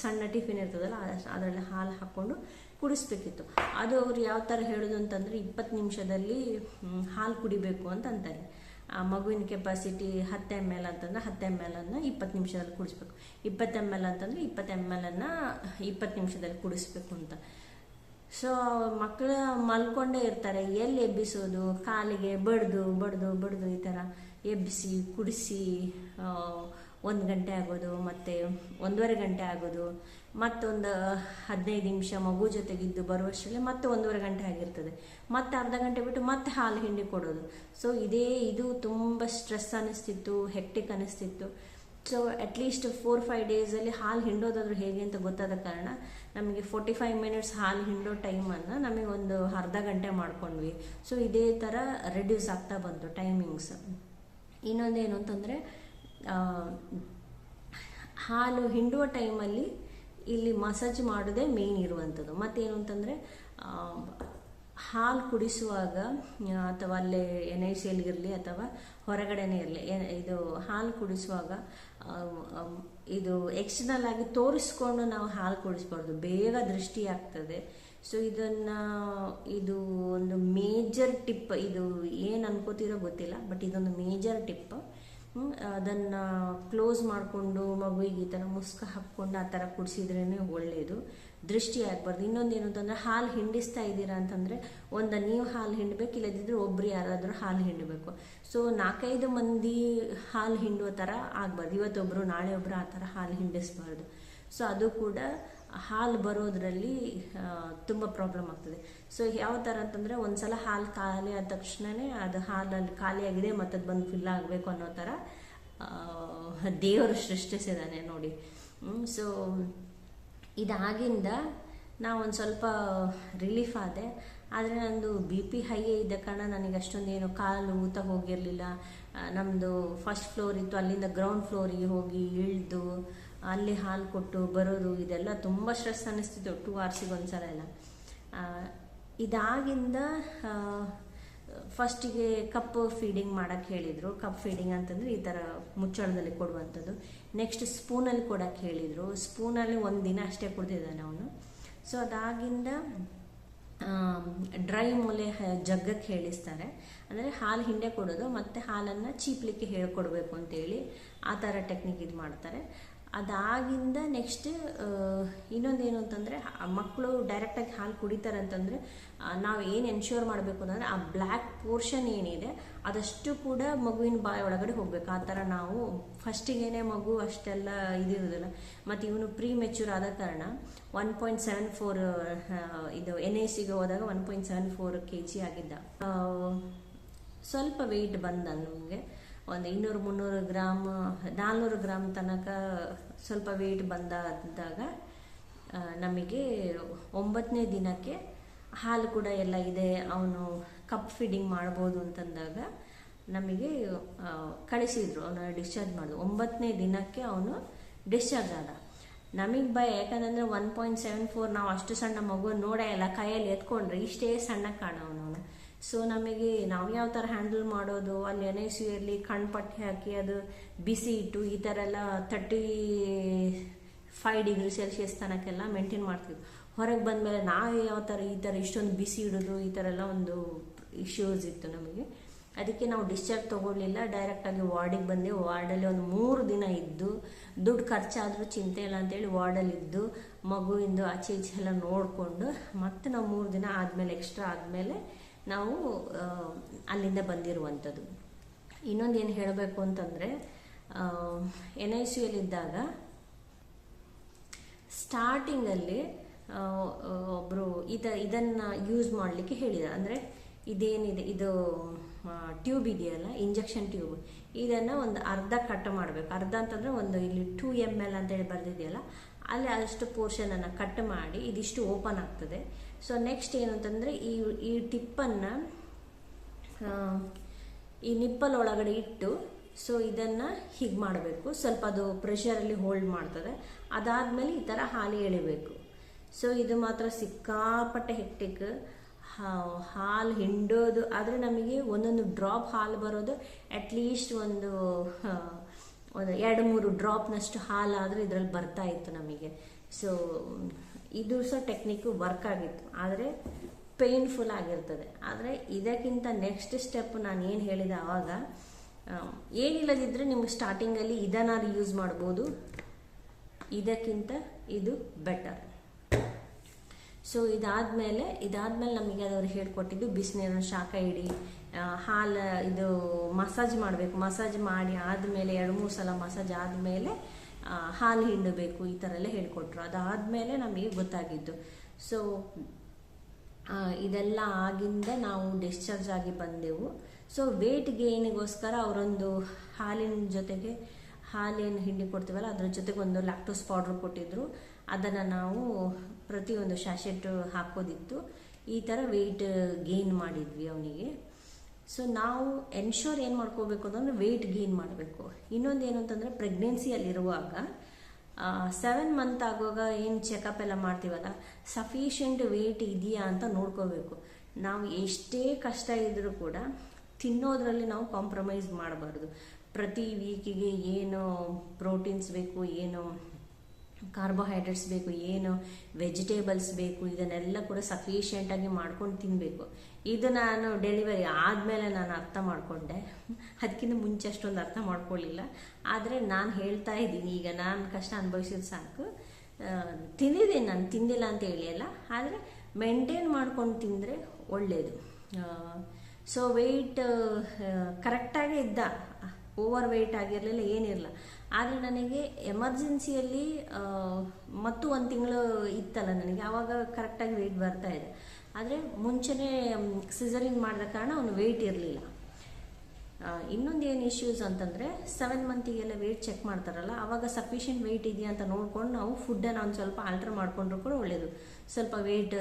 ಸಣ್ಣ ಟಿಫಿನ್ ಇರ್ತದಲ್ಲ, ಅದರಲ್ಲಿ ಹಾಲು ಹಾಕ್ಕೊಂಡು ಕುಡಿಸ್ಬೇಕಿತ್ತು. ಅದು ಅವ್ರು ಯಾವ ಥರ ಹೇಳೋದು ಅಂತಂದರೆ 20 ನಿಮಿಷದಲ್ಲಿ ಹಾಲು ಕುಡಿಬೇಕು ಅಂತ ಅಂತಾರೆ. ಆ ಮಗುವಿನ ಕೆಪಾಸಿಟಿ 10 ml ಅಂತಂದ್ರೆ 10 ml 20 ನಿಮಿಷದಲ್ಲಿ ಕುಡಿಸ್ಬೇಕು, 20 ml ಅಂತಂದರೆ 20 ml 20 ನಿಮಿಷದಲ್ಲಿ ಕುಡಿಸ್ಬೇಕು ಅಂತ. ಸೊ ಮಕ್ಕಳು ಮಲ್ಕೊಂಡೇ ಇರ್ತಾರೆ, ಎಲ್ಲಿ ಎಬ್ಬಿಸೋದು, ಕಾಲಿಗೆ ಬಡ್ದು ಈ ಥರ ಎಬ್ಬಿಸಿ ಕುಡಿಸಿ 1 ಗಂಟೆ ಆಗೋದು, ಮತ್ತು 1.5 ಗಂಟೆ ಆಗೋದು, ಮತ್ತೊಂದು 15 ನಿಮಿಷ ಮಗು ಜೊತೆಗಿದ್ದು ಬರುವಷ್ಟರಲ್ಲಿ ಮತ್ತೆ 1.5 ಗಂಟೆ ಆಗಿರ್ತದೆ, ಮತ್ತೆ ಅರ್ಧ ಗಂಟೆ ಬಿಟ್ಟು ಮತ್ತೆ ಹಾಲು ಹಿಂಡಿ ಕೊಡೋದು. ಸೊ ಇದು ತುಂಬ ಸ್ಟ್ರೆಸ್ ಅನ್ನಿಸ್ತಿತ್ತು, ಹೆಕ್ಟಿಕ್ ಅನ್ನಿಸ್ತಿತ್ತು. ಸೊ ಅಟ್ಲೀಸ್ಟ್ 4-5 ಡೇಸಲ್ಲಿ ಹಾಲು ಹಿಂಡೋದಾದ್ರೂ ಹೇಗೆ ಅಂತ ಗೊತ್ತಾದ ಕಾರಣ ನಮಗೆ 45 ಮಿನಿಟ್ಸ್ ಹಾಲು ಹಿಂಡೋ ಟೈಮನ್ನು ನಮಗೆ ಒಂದು ಅರ್ಧ ಗಂಟೆ ಮಾಡ್ಕೊಂಡ್ವಿ. ಸೊ ಇದೇ ಥರ ರೆಡ್ಯೂಸ್ ಆಗ್ತಾ ಬಂತು ಟೈಮಿಂಗ್ಸ್. ಇನ್ನೊಂದೇನು ಅಂತಂದರೆ ಹಾಲು ಹಿಂಡುವ ಟೈಮಲ್ಲಿ ಇಲ್ಲಿ ಮಸಾಜ್ ಮಾಡೋದೇ ಮೇನ್ ಇರುವಂಥದ್ದು. ಮತ್ತೇನು ಅಂತಂದರೆ ಹಾಲು ಕುಡಿಸುವಾಗ ಅಥವಾ ಅಲ್ಲೇ NICಯಲ್ಲಿ ಇರಲಿ ಅಥವಾ ಹೊರಗಡೆನೇ ಇರಲಿ, ಇದು ಹಾಲು ಕುಡಿಸುವಾಗ ಇದು ಎಕ್ಸ್ಟರ್ನಲ್ ಆಗಿ ತೋರಿಸ್ಕೊಂಡು ನಾವು ಹಾಲು ಕುಡಿಸ್ಬಾರ್ದು, ಬೇಗ ದೃಷ್ಟಿ ಆಗ್ತದೆ. ಸೊ ಇದು ಒಂದು ಮೇಜರ್ ಟಿಪ್, ಇದು ಏನು ಅನ್ಕೋತಿರೋ ಗೊತ್ತಿಲ್ಲ, ಬಟ್ ಇದೊಂದು ಮೇಜರ್ ಟಿಪ್. ಅದನ್ನು ಕ್ಲೋಸ್ ಮಾಡಿಕೊಂಡು ಮಗುವಿಗೆ ಈ ಥರ ಮುಸ್ಕ ಹಾಕ್ಕೊಂಡು ಆ ಥರ ಕುಡಿಸಿದ್ರೇ ಒಳ್ಳೆಯದು, ದೃಷ್ಟಿ ಆಗಬಾರ್ದು. ಇನ್ನೊಂದೇನು ಅಂತಂದರೆ ಹಾಲು ಹಿಂಡಿಸ್ತಾ ಇದ್ದೀರಾ ಅಂತಂದರೆ ನೀವು ಹಾಲು ಹಿಂಡಬೇಕು, ಇಲ್ಲದಿದ್ದರೆ ಒಬ್ರು ಯಾರಾದರೂ ಹಾಲು ಹಿಂಡಬೇಕು. ಸೊ 4-5 ಮಂದಿ ಹಾಲು ಹಿಂಡುವ ಥರ ಆಗಬಾರ್ದು, ಇವತ್ತೊಬ್ಬರು ನಾಳೆ ಒಬ್ಬರು ಆ ಥರ ಹಾಲು ಹಿಂಡಿಸ್ಬಾರ್ದು. ಸೊ ಅದು ಕೂಡ ಹಾಲು ಬರೋದ್ರಲ್ಲಿ ತುಂಬ ಪ್ರಾಬ್ಲಮ್ ಆಗ್ತದೆ. ಸೊ ಯಾವ ಥರ ಅಂತಂದರೆ ಒಂದ್ಸಲ ಹಾಲು ಖಾಲಿ ಆದ ತಕ್ಷಣವೇ ಅದು ಹಾಲಲ್ಲಿ ಖಾಲಿಯಾಗಿದೆ ಮತ್ತು ಅದು ಬಂದು ಫಿಲ್ ಆಗಬೇಕು ಅನ್ನೋ ಥರ ದೇವರು ಸೃಷ್ಟಿಸಿದ್ದಾನೆ ನೋಡಿ. ಸೊ ಇದಾಗಿಂದ ನಾವೊಂದು ಸ್ವಲ್ಪ ರಿಲೀಫ್ ಆದೆ. ಆದರೆ ನಂದು BP ಹೈಯೇ ಇದ್ದ ಕಾರಣ ನನಗೆ ಅಷ್ಟೊಂದೇನು ಕಾಲು ಊತ ಹೋಗಿರಲಿಲ್ಲ. ನಮ್ಮದು ಫಸ್ಟ್ ಫ್ಲೋರ್ ಇತ್ತು, ಅಲ್ಲಿಂದ ಗ್ರೌಂಡ್ ಫ್ಲೋರಿಗೆ ಹೋಗಿ ಇಳಿದು ಅಲ್ಲಿ ಹಾಲು ಕೊಟ್ಟು ಬರೋದು, ಇದೆಲ್ಲ ತುಂಬ ಸ್ಟ್ರೆಸ್ ಅನ್ನಿಸ್ತಿತ್ತು 2 ಅವರ್ಸಿಗೆ ಒಂದ್ಸಲ ಎಲ್ಲ. ಇದಾಗಿಂದ ಫಸ್ಟಿಗೆ ಕಪ್ ಫೀಡಿಂಗ್ ಮಾಡೋಕ್ಕೆ ಹೇಳಿದರು. ಕಪ್ ಫೀಡಿಂಗ್ ಅಂತಂದರೆ ಈ ಥರ ಮುಚ್ಚಳದಲ್ಲಿ ಕೊಡುವಂಥದ್ದು. ನೆಕ್ಸ್ಟ್ ಸ್ಪೂನಲ್ಲಿ ಕೊಡೋಕ್ಕೆ ಹೇಳಿದರು. ಸ್ಪೂನಲ್ಲಿ 1 ದಿನ ಅಷ್ಟೇ ಕೊಡ್ತಿದ್ದಾನೆ ಅವನು. ಸೊ ಅದಾಗಿಂದ ಡ್ರೈ ಮೂಲೆ ಜಗ್ಗಕ್ಕೆ ಹೇಳಿಸ್ತಾರೆ, ಅಂದರೆ ಹಾಲು ಹಿಂಡೆ ಕೊಡೋದು ಮತ್ತು ಹಾಲನ್ನು ಚೀಪ್ಲಿಕ್ಕೆ ಹೇಳ್ಕೊಡ್ಬೇಕು ಅಂತೇಳಿ ಆ ಥರ ಟೆಕ್ನಿಕ್ ಇದು ಮಾಡ್ತಾರೆ. ಅದಾಗಿಂದ ನೆಕ್ಸ್ಟ್ ಇನ್ನೊಂದೇನು ಅಂತಂದರೆ ಮಕ್ಕಳು ಡೈರೆಕ್ಟಾಗಿ ಹಾಲು ಕುಡಿತಾರೆ ಅಂತಂದರೆ ನಾವು ಏನು ಎನ್ಶ್ಯೂರ್ ಮಾಡಬೇಕು ಅಂತಂದರೆ ಆ ಬ್ಲ್ಯಾಕ್ ಪೋರ್ಷನ್ ಏನಿದೆ ಅದಷ್ಟು ಕೂಡ ಮಗುವಿನ ಬಾಯಿ ಒಳಗಡೆ ಹೋಗ್ಬೇಕು. ಆ ಥರ ನಾವು ಫಸ್ಟಿಗೇನೆ ಮಗು ಅಷ್ಟೆಲ್ಲ ಇದಿರೋದಿಲ್ಲ. ಮತ್ತು ಇವನು ಪ್ರೀ ಮೆಚ್ಯೂರ್ ಆದ ಕಾರಣ 1.74 ಇದು NICಗೆ ಹೋದಾಗ 1.74 kg ಆಗಿದ್ದ. ಸ್ವಲ್ಪ ವೆಯ್ಟ್ ಬಂದ ನಮಗೆ, ಒಂದು 200-300 ಗ್ರಾಮ್ 400 ಗ್ರಾಮ್ ತನಕ ಸ್ವಲ್ಪ ವೆಯ್ಟ್ ಬಂದಾಗ ನಮಗೆ 9ನೇ ದಿನಕ್ಕೆ ಹಾಲು ಕೂಡ ಎಲ್ಲ ಇದೆ, ಅವನು ಕಪ್ ಫೀಡಿಂಗ್ ಮಾಡ್ಬೋದು ಅಂತಂದಾಗ ನಮಗೆ ಕಳಿಸಿದ್ರು, ಅವನ ಡಿಸ್ಚಾರ್ಜ್ ಮಾಡೋದು. 9ನೇ ದಿನಕ್ಕೆ ಅವನು ಡಿಸ್ಚಾರ್ಜ್ ಆದ. ನಮಗೆ ಭಯ, ಯಾಕಂತಂದರೆ 1.74 ನಾವು ಅಷ್ಟು ಸಣ್ಣ ಮಗು ನೋಡೇ ಇಲ್ಲ, ಕೈಯಲ್ಲಿ ಎತ್ಕೊಂಡ್ರೆ ಇಷ್ಟೇ ಸಣ್ಣ ಕಾಣವನು. ಸೊ ನಮಗೆ ನಾವು ಯಾವ ಥರ ಹ್ಯಾಂಡಲ್ ಮಾಡೋದು, ಅಲ್ಲಿ NICಯಲ್ಲಿ ಕಣ್ಪಟ್ಟಿ ಹಾಕಿ ಅದು ಬಿಸಿ ಇಟ್ಟು ಈ ಥರ ಎಲ್ಲ 35 ಡಿಗ್ರಿ ಸೆಲ್ಸಿಯಸ್ ತನಕೆಲ್ಲ ಮೇಂಟೈನ್ ಮಾಡ್ತೀವಿ. ಹೊರಗೆ ಬಂದಮೇಲೆ ನಾವು ಯಾವ ಥರ ಈ ಥರ ಇಷ್ಟೊಂದು ಬಿಸಿ ಇಡೋದು, ಈ ಥರ ಎಲ್ಲ ಒಂದು ಇಶ್ಯೂಸ್ ಇತ್ತು ನಮಗೆ. ಅದಕ್ಕೆ ನಾವು ಡಿಸ್ಚಾರ್ಜ್ ತೊಗೊಳ್ಲಿಲ್ಲ, ಡೈರೆಕ್ಟಾಗಿ ವಾರ್ಡಿಗೆ ಬಂದೆ. ವಾರ್ಡಲ್ಲಿ ಒಂದು 3 ದಿನ ಇದ್ದು, ದುಡ್ಡು ಖರ್ಚಾದರೂ ಚಿಂತೆ ಇಲ್ಲ ಅಂತೇಳಿ ವಾರ್ಡಲ್ಲಿದ್ದು ಮಗುವಿಂದು ಆಚೆ ಈಚೆ ಎಲ್ಲ ನೋಡಿಕೊಂಡು ಮತ್ತೆ ನಾವು 3 ದಿನ ಆದಮೇಲೆ ಎಕ್ಸ್ಟ್ರಾ ಆದಮೇಲೆ ನಾವು ಅಲ್ಲಿಂದ ಬಂದಿರುವಂಥದ್ದು. ಇನ್ನೊಂದೇನು ಹೇಳಬೇಕು ಅಂತಂದರೆ NICಯಲ್ಲಿದ್ದಾಗ ಸ್ಟಾರ್ಟಿಂಗಲ್ಲಿ ಒಬ್ಬರು ಇದನ್ನು ಯೂಸ್ ಮಾಡಲಿಕ್ಕೆ ಹೇಳಿದ್ದಾರೆ. ಅಂದರೆ ಇದೇನಿದೆ ಇದು ಟ್ಯೂಬ್ ಇದೆಯಲ್ಲ, ಇಂಜೆಕ್ಷನ್ ಟ್ಯೂಬ್, ಇದನ್ನು ಒಂದು ಅರ್ಧ ಕಟ್ ಮಾಡಬೇಕು. ಅರ್ಧ ಅಂತಂದರೆ ಒಂದು ಇಲ್ಲಿ 2 ml ಅಂತೇಳಿ ಬರೆದಿದೆಯಲ್ಲ, ಅಲ್ಲಿ ಅಷ್ಟು ಪೋರ್ಷನನ್ನು ಕಟ್ ಮಾಡಿ ಇದಿಷ್ಟು ಓಪನ್ ಆಗ್ತದೆ. ಸೊ ನೆಕ್ಸ್ಟ್ ಏನು ಅಂತಂದರೆ ಈ ಟಿಪ್ಪನ್ನು ಈ ನಿಪ್ಪಲ್ ಒಳಗಡೆ ಇಟ್ಟು ಸೊ ಇದನ್ನು ಹೀಗೆ ಮಾಡಬೇಕು. ಸ್ವಲ್ಪ ಅದು ಪ್ರೆಷರಲ್ಲಿ ಹೋಲ್ಡ್ ಮಾಡ್ತದೆ. ಅದಾದಮೇಲೆ ಈ ಥರ ಹಾಲು ಎಳಿಬೇಕು. ಸೊ ಇದು ಮಾತ್ರ ಸಿಕ್ಕಾಪಟ್ಟೆ ಹೆಕ್ಟಿಕ್. ಹಾಲು ಹಿಂಡೋದು ಆದರೆ ನಮಗೆ ಒಂದೊಂದು ಡ್ರಾಪ್ ಹಾಲು ಬರೋದು ಅಟ್ಲೀಸ್ಟ್ ಒಂದು 2-3 ಡ್ರಾಪ್ನಷ್ಟು ಹಾಲು ಆದರೆ ಇದರಲ್ಲಿ ಬರ್ತಾ ಇತ್ತು ನಮಗೆ. ಸೊ ಇದು ಸಹ ಟೆಕ್ನಿಕ್ಕು ವರ್ಕ್ ಆಗಿತ್ತು, ಆದರೆ ಪೇನ್ಫುಲ್ ಆಗಿರ್ತದೆ. ಆದರೆ ಇದಕ್ಕಿಂತ ನೆಕ್ಸ್ಟ್ ಸ್ಟೆಪ್ ನಾನು ಏನು ಹೇಳಿದೆ ಆವಾಗ, ಏನಿಲ್ಲದಿದ್ದರೆ ನಿಮ್ಗೆ ಸ್ಟಾರ್ಟಿಂಗಲ್ಲಿ ಇದನ್ನಾರು ಯೂಸ್ ಮಾಡ್ಬೋದು, ಇದಕ್ಕಿಂತ ಇದು ಬೆಟರ್. ಸೊ ಇದಾದಮೇಲೆ ನಮಗೆ ಅದವರು ಹೇಳ್ಕೊಟ್ಟಿದ್ದು ಬಿಸಿನೀರನ್ನು ಶಾಖ ಇಡಿ, ಹಾಲು ಇದು ಮಸಾಜ್ ಮಾಡಬೇಕು. ಮಸಾಜ್ ಮಾಡಿ ಆದಮೇಲೆ 2-3 ಸಲ ಮಸಾಜ್ ಆದಮೇಲೆ ಹಾಲು ಹಿಂಡಬೇಕು, ಈ ಥರ ಎಲ್ಲ ಹೇಳ್ಕೊಟ್ರು. ಅದಾದಮೇಲೆ ನಮಗೆ ಗೊತ್ತಾಗಿದ್ದು. ಸೊ ಇದೆಲ್ಲ ಆಗಿಂದ ನಾವು ಡಿಸ್ಚಾರ್ಜ್ ಆಗಿ ಬಂದೆವು. ಸೊ ವೇಟ್ ಗೇನಿಗೋಸ್ಕರ ಅವರೊಂದು ಹಾಲಿನ ಜೊತೆಗೆ ಹಾಲೇನು ಹಿಂಡಿ ಕೊಡ್ತೀವಲ್ಲ ಅದ್ರ ಜೊತೆಗೆ ಒಂದು ಲ್ಯಾಕ್ಟೋಸ್ ಪೌಡ್ರ್ ಕೊಟ್ಟಿದ್ರು. ಅದನ್ನು ನಾವು ಪ್ರತಿಯೊಂದು ಶಾಶೆಟ್ ಹಾಕೋದಿತ್ತು. ಈ ಥರ ವೆಯ್ಟ್ ಗೇನ್ ಮಾಡಿದ್ವಿ ಅವನಿಗೆ. ಸೊ ನಾವು ಎನ್ಶೋರ್ ಏನು ಮಾಡ್ಕೋಬೇಕು ಅಂತಂದರೆ ವೆಯ್ಟ್ ಗೇನ್ ಮಾಡಬೇಕು. ಇನ್ನೊಂದು ಏನು ಅಂತಂದರೆ ಪ್ರೆಗ್ನೆನ್ಸಿಯಲ್ಲಿರುವಾಗ 7 ಮಂತ್ ಆಗುವಾಗ ಏನು ಚೆಕಪ್ ಎಲ್ಲ ಮಾಡ್ತೀವಲ್ಲ, ಸಫಿಷಿಯೆಂಟ್ ವೆಯ್ಟ್ ಇದೆಯಾ ಅಂತ ನೋಡ್ಕೋಬೇಕು. ನಾವು ಎಷ್ಟೇ ಕಷ್ಟ ಇದ್ದರೂ ಕೂಡ ತಿನ್ನೋದ್ರಲ್ಲಿ ನಾವು ಕಾಂಪ್ರಮೈಸ್ ಮಾಡಬಾರ್ದು. ಪ್ರತಿ ವೀಕಿಗೆ ಏನು ಪ್ರೋಟೀನ್ಸ್ ಬೇಕು, ಏನು ಕಾರ್ಬೋಹೈಡ್ರೇಟ್ಸ್ ಬೇಕು, ಏನು ವೆಜಿಟೇಬಲ್ಸ್ ಬೇಕು, ಇದನ್ನೆಲ್ಲ ಕೂಡ ಸಫಿಷಿಯೆಂಟಾಗಿ ಮಾಡ್ಕೊಂಡು ತಿನ್ನಬೇಕು. ಇದು ನಾನು ಡೆಲಿವರಿ ಆದಮೇಲೆ ನಾನು ಅರ್ಥ ಮಾಡಿಕೊಂಡೆ. ಅದಕ್ಕಿಂತ ಮುಂಚೆ ಅಷ್ಟೊಂದು ಅರ್ಥ ಮಾಡ್ಕೊಳ್ಳಿಲ್ಲ. ಆದರೆ ನಾನು ಹೇಳ್ತಾ ಇದ್ದೀನಿ, ಈಗ ನಾನು ಕಷ್ಟ ಅನುಭವಿಸಿದ ಸಾಕು. ತಿಂದಿದ್ದೀನಿ, ನಾನು ತಿಂದಿಲ್ಲ ಅಂತ ಹೇಳಿಯಲ್ಲ, ಆದರೆ ಮೇಂಟೈನ್ ಮಾಡ್ಕೊಂಡು ತಿಂದರೆ ಒಳ್ಳೆಯದು. ಸೊ ವೆಯ್ಟ್ ಕರೆಕ್ಟಾಗೇ ಇದ್ದ, ಓವರ್ ವೆಯ್ಟ್ ಆಗಿರಲಿಲ್ಲ, ಏನಿರಲಿಲ್ಲ. ಆದರೆ ನನಗೆ ಎಮರ್ಜೆನ್ಸಿಯಲ್ಲಿ ಮತ್ತು 1 ತಿಂಗಳು ಇತ್ತಲ್ಲ ನನಗೆ, ಆವಾಗ ಕರೆಕ್ಟಾಗಿ ವೆಯ್ಟ್ ಬರ್ತಾ ಇದೆ. ಆದರೆ ಮುಂಚೆನೇ ಸಿಸರಿನ್ ಮಾಡಿದ ಕಾರಣ ಅವನು ವೆಯ್ಟ್ ಇರಲಿಲ್ಲ. ಇನ್ನೊಂದು ಏನು ಇಶ್ಯೂಸ್ ಅಂತಂದರೆ 7 ಮಂತಿಗೆಲ್ಲ ವೆಯ್ಟ್ ಚೆಕ್ ಮಾಡ್ತಾರಲ್ಲ, ಆವಾಗ ಸಫಿಷಿಯೆಂಟ್ ವೆಯ್ಟ್ ಇದೆಯಾ ಅಂತ ನೋಡ್ಕೊಂಡು ನಾವು ಫುಡ್ಡನ್ನು ಒಂದು ಸ್ವಲ್ಪ ಆಲ್ಟರ್ ಮಾಡಿಕೊಂಡ್ರು ಕೂಡ ಒಳ್ಳೆಯದು. ಸ್ವಲ್ಪ ವೆಯ್ಟ್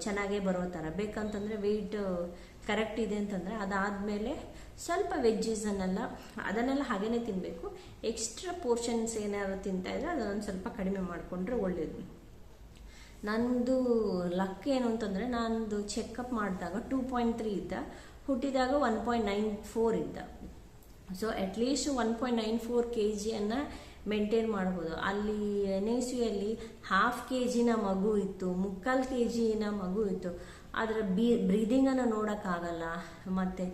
ಚೆನ್ನಾಗೇ ಬರೋ ಥರ ಬೇಕಂತಂದರೆ ವೆಯ್ಟ್ ಕರೆಕ್ಟ್ ಇದೆ ಅಂತಂದರೆ ಅದಾದಮೇಲೆ ಸ್ವಲ್ಪ ಅದನ್ನೆಲ್ಲ ಹಾಗೇ ತಿನ್ನಬೇಕು. ಎಕ್ಸ್ಟ್ರಾ ಪೋರ್ಷನ್ಸ್ ಏನಾದ್ರು ತಿಂತಾಯಿದ್ರೆ ಅದನ್ನು ಸ್ವಲ್ಪ ಕಡಿಮೆ ಮಾಡಿಕೊಂಡ್ರೆ ಒಳ್ಳೆಯದು. ನಂದು ಲಕ್ ಏನು ಅಂತಂದರೆ, ನಂದು ಚೆಕಪ್ ಮಾಡಿದಾಗ 2.3 ಇದ್ದ, ಹುಟ್ಟಿದಾಗ 1.94 ಇದ್ದ. ಸೊ ಅಟ್ಲೀಸ್ಟ್ 1.94 kgಯನ್ನು ಮೇಂಟೈನ್ ಮಾಡ್ಬೋದು. ಅಲ್ಲಿ NICUಯಲ್ಲಿ 1/2 kg ಮಗು ಇತ್ತು, 3/4 kg ಮಗು ಇತ್ತು. ಆದರೆ ಬ್ರೀದಿಂಗನ್ನು ನೋಡೋಕ್ಕಾಗಲ್ಲ, ಮತ್ತು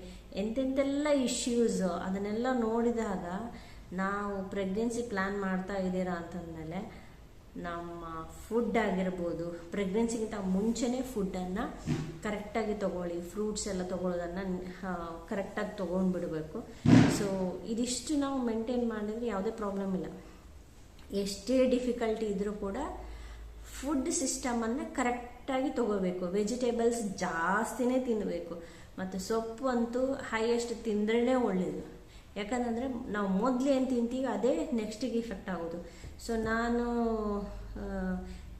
ಎಂತೆಂತೆಲ್ಲ ಇಶ್ಯೂಸ್ ಅದನ್ನೆಲ್ಲ ನೋಡಿದಾಗ ನಾವು ಪ್ರೆಗ್ನೆನ್ಸಿ ಪ್ಲ್ಯಾನ್ ಮಾಡ್ತಾ ಇದ್ದೀರಾ ಅಂತಂದಮೇಲೆ ನಮ್ಮ ಫುಡ್ ಆಗಿರ್ಬೋದು, ಪ್ರೆಗ್ನೆನ್ಸಿಗಿಂತ ಮುಂಚೆನೇ ಫುಡ್ಡನ್ನು ಕರೆಕ್ಟಾಗಿ ತೊಗೊಳ್ಳಿ. ಫ್ರೂಟ್ಸ್ ಎಲ್ಲ ತೊಗೊಳ್ಳೋದನ್ನು ಕರೆಕ್ಟಾಗಿ ತೊಗೊಂಡ್ಬಿಡಬೇಕು. ಸೊ ಇದಿಷ್ಟು ನಾವು ಮೇಂಟೈನ್ ಮಾಡಿದರೆ ಯಾವುದೇ ಪ್ರಾಬ್ಲಮ್ ಇಲ್ಲ. ಎಷ್ಟೇ ಡಿಫಿಕಲ್ಟಿ ಇದ್ದರೂ ಕೂಡ ಫುಡ್ ಸಿಸ್ಟಮನ್ನು ಕರೆಕ್ಟಾಗಿ ತೊಗೋಬೇಕು. ವೆಜಿಟೇಬಲ್ಸ್ ಜಾಸ್ತಿನೇ ತಿನ್ನಬೇಕು, ಮತ್ತು ಸೊಪ್ಪು ಅಂತೂ ಹೈಯೆಸ್ಟ್ ತಿಂದ್ರೇ ಒಳ್ಳೆಯದು. ಯಾಕಂದರೆ ನಾವು ಮೊದಲು ಏನು ತಿಂತೀವಿ ಅದೇ ನೆಕ್ಸ್ಟಿಗೆ ಇಫೆಕ್ಟ್ ಆಗೋದು. ಸೊ ನಾನು